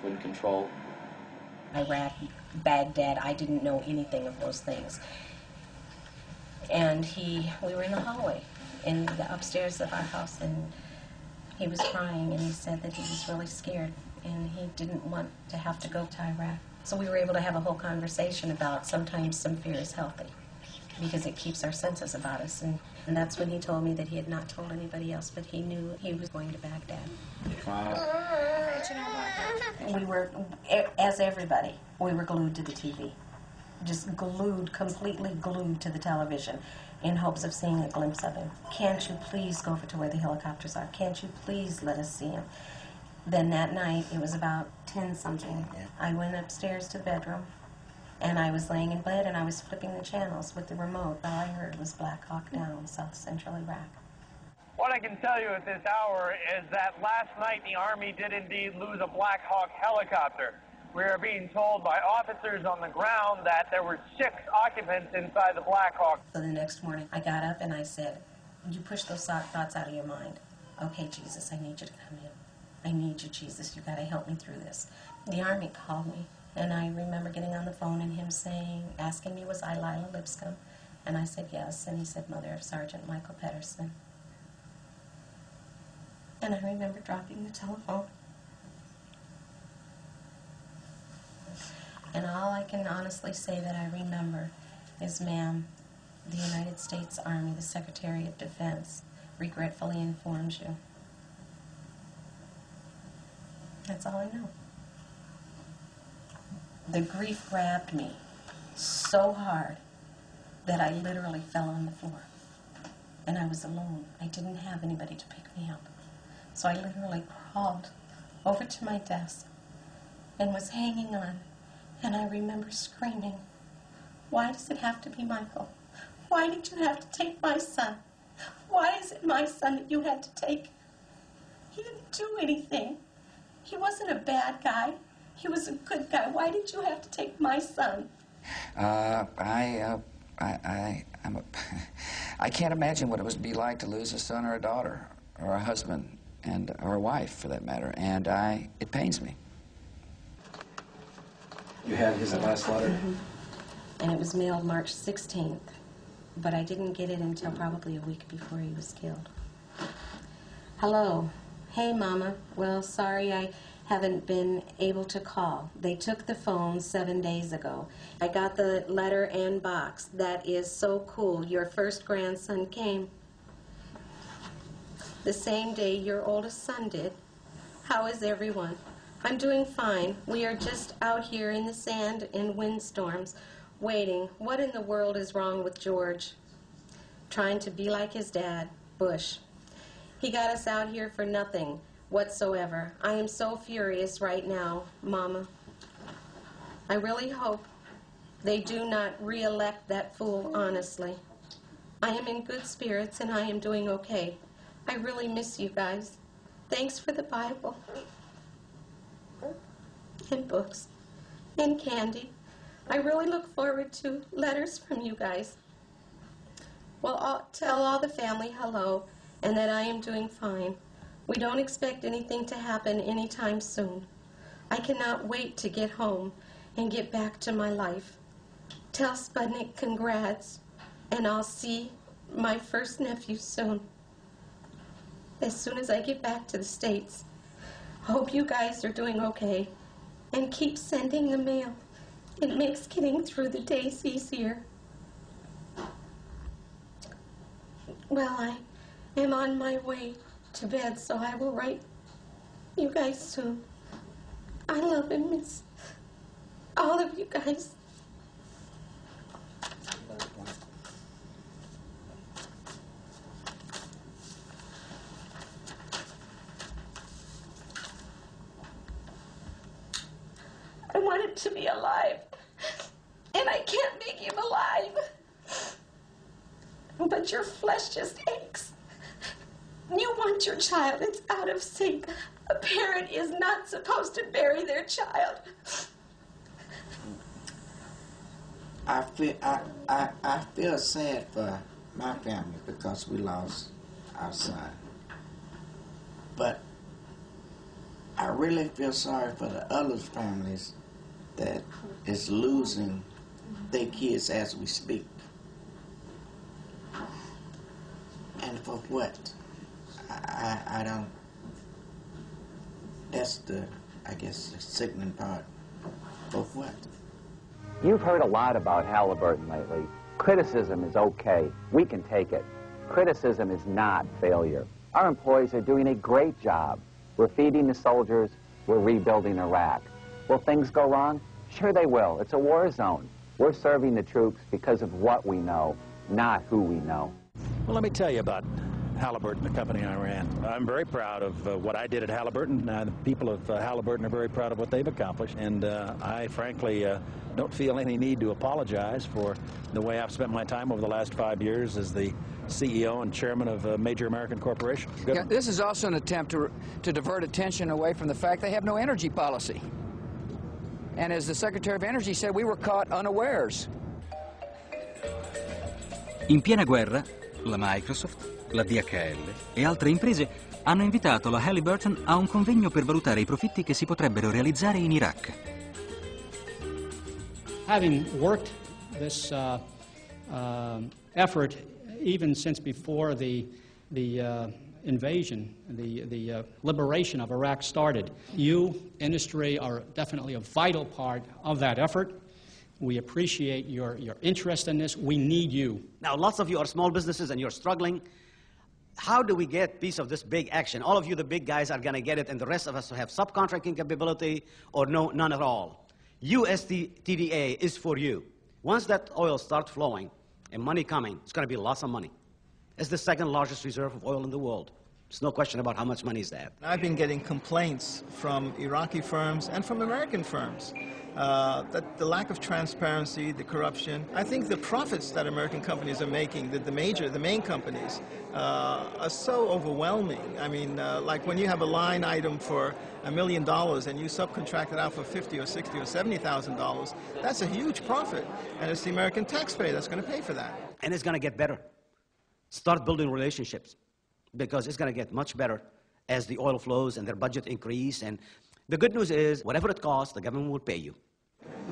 in control. Iraq, Baghdad, I didn't know anything of those things. And we were in the hallway in the upstairs of our house, and he was crying, and he said that he was really scared, and he didn't want to have to go to Iraq. So we were able to have a whole conversation about sometimes some fear is healthy, because it keeps our senses about us. And that's when he told me that he had not told anybody else, but he knew he was going to Baghdad. We were, as everybody, we were glued to the TV. Just glued, completely glued to the television in hopes of seeing a glimpse of him. Can't you please go over to where the helicopters are? Can't you please let us see him? Then that night, it was about 10-something, I went upstairs to the bedroom, and I was laying in bed, and I was flipping the channels with the remote. All I heard was Black Hawk Down, South Central Iraq. What I can tell you at this hour is that last night the Army did indeed lose a Black Hawk helicopter. We are being told by officers on the ground that there were 6 occupants inside the Black Hawk. So the next morning, I got up and I said, you push those thoughts out of your mind. Okay, Jesus, I need you to come in. I need you, Jesus. You got to help me through this. The Army called me, and I remember getting on the phone and him asking me, was I Lila Lipscomb? And I said, yes. And he said, mother of Sergeant Michael Pedersen. And I remember dropping the telephone. And all I can honestly say that I remember is, ma'am, the United States Army, the Secretary of Defense, regretfully informs you. That's all I know. The grief grabbed me so hard that I literally fell on the floor. And I was alone. I didn't have anybody to pick me up. So I literally crawled over to my desk and was hanging on. And I remember screaming, why does it have to be Michael? Why did you have to take my son? Why is it my son that you had to take? He didn't do anything. He wasn't a bad guy. He was a good guy. Why did you have to take my son? I can't imagine what it would be like to lose a son or a daughter, or a husband, or a wife, for that matter. And it pains me. You had his last letter? Mm-hmm. And it was mailed March 16th, but I didn't get it until probably a week before he was killed. Hello. Hey, Mama. Well, sorry I haven't been able to call. They took the phone 7 days ago. I got the letter and box. That is so cool. Your first grandson came the same day your oldest son did. How is everyone? I'm doing fine. We are just out here in the sand in windstorms, waiting. What in the world is wrong with George? Trying to be like his dad, Bush. He got us out here for nothing whatsoever. I am so furious right now, Mama. I really hope they do not re-elect that fool, honestly. I am in good spirits and I am doing okay. I really miss you guys. Thanks for the Bible. And books. And candy. I really look forward to letters from you guys. Well, I'll tell all the family hello and that I am doing fine. We don't expect anything to happen anytime soon. I cannot wait to get home and get back to my life. Tell Sputnik congrats, and I'll see my first nephew soon. As soon as I get back to the States. Hope you guys are doing okay. And keep sending the mail. It makes getting through the days easier. Well, I am on my way to bed, so I will write you guys soon. I love and miss all of you guys. I want him to be alive, and I can't make him alive. But your flesh just aches. You want your child. It's out of sync. A parent is not supposed to bury their child. I feel sad for my family because we lost our son. But I really feel sorry for the other families that is losing their kids as we speak. And for what? I don't. That's I guess, the sickening part. For what? You've heard a lot about Halliburton lately. Criticism is okay. We can take it. Criticism is not failure. Our employees are doing a great job. We're feeding the soldiers. We're rebuilding Iraq. Will things go wrong? Sure they will. It's a war zone. We're serving the troops because of what we know, not who we know. Well, let me tell you about Halliburton, the company I ran. I'm very proud of what I did at Halliburton. The people of Halliburton are very proud of what they've accomplished, and I frankly don't feel any need to apologize for the way I've spent my time over the last 5 years as the CEO and chairman of a major American corporation. Yeah, this is also an attempt to divert attention away from the fact they have no energy policy. And as the Secretary of Energy said, we were caught unawares. In piena guerra, la Microsoft, la DHL e altre imprese hanno invitato la Halliburton a un convegno per valutare i profitti che si potrebbero realizzare in Iraq. Having worked this effort even since before the invasion, the liberation of Iraq started, you, industry, are definitely a vital part of that effort. We appreciate your interest in this. We need you. Now, lots of you are small businesses and you're struggling. How do we get a piece of this big action? All of you, the big guys, are going to get it, and the rest of us have subcontracting capability or none at all. USTDA is for you. Once that oil starts flowing and money coming, it's going to be lots of money. It's the second largest reserve of oil in the world. There's no question about how much money is that. I've been getting complaints from Iraqi firms and from American firms that the lack of transparency, the corruption. I think the profits that American companies are making, the main companies, are so overwhelming. I mean, like when you have a line item for $1 million and you subcontract it out for $50,000 or $60,000 or $70,000, that's a huge profit, and it's the American taxpayer that's going to pay for that. And it's going to get better. Start building relationships, because it's going to get much better as the oil flows and their budget increase. And the good news is, whatever it costs, the government will pay you.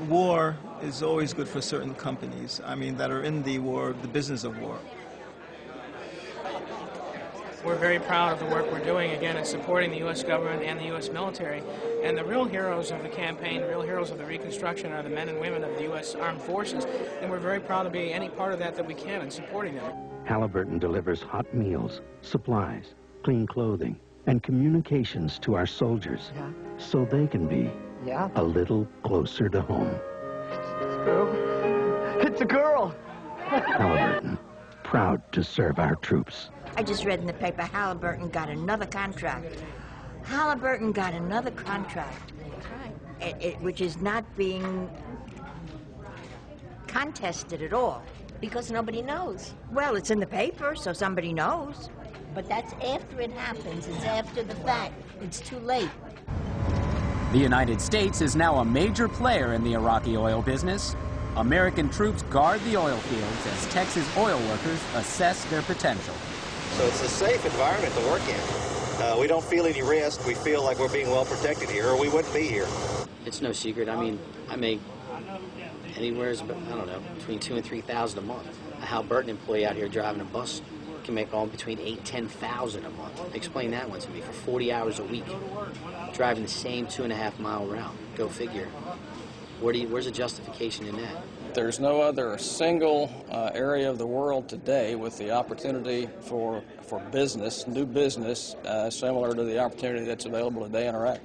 War is always good for certain companies, I mean, that are in the war, the business of war. We're very proud of the work we're doing, again, in supporting the U.S. government and the U.S. military. And the real heroes of the campaign, the real heroes of the Reconstruction are the men and women of the U.S. Armed Forces. And we're very proud to be any part of that we can in supporting them. Halliburton delivers hot meals, supplies, clean clothing, and communications to our soldiers so they can be a little closer to home. It's a girl! Halliburton, proud to serve our troops. I just read in the paper Halliburton got another contract. Halliburton got another contract, which is not being contested at all. Because nobody knows. Well, it's in the paper, so somebody knows. But that's after it happens. It's after the fact. It's too late. The United States is now a major player in the Iraqi oil business. American troops guard the oil fields as Texas oil workers assess their potential. So it's a safe environment to work in. We don't feel any risk. We feel like we're being well protected here, or we wouldn't be here. It's no secret. I mean, I make anywhere, I don't know, between $2,000 and $3,000 a month. A Halliburton employee out here driving a bus can make all between $8,000 and $10,000 a month. Explain that one to me. For 40 hours a week, driving the same 2.5-mile route. Go figure. Where's the justification in that? There's no other single area of the world today with the opportunity for business, new business, similar to the opportunity that's available today in Iraq.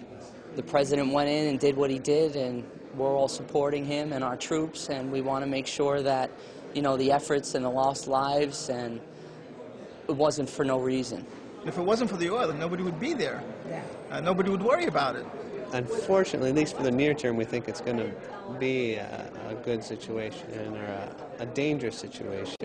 The president went in and did what he did, and we're all supporting him and our troops, and we want to make sure that, you know, the efforts and the lost lives, and it wasn't for no reason. If it wasn't for the oil, nobody would be there. Nobody would worry about it. Unfortunately, at least for the near term, we think it's going to be a good situation or a dangerous situation.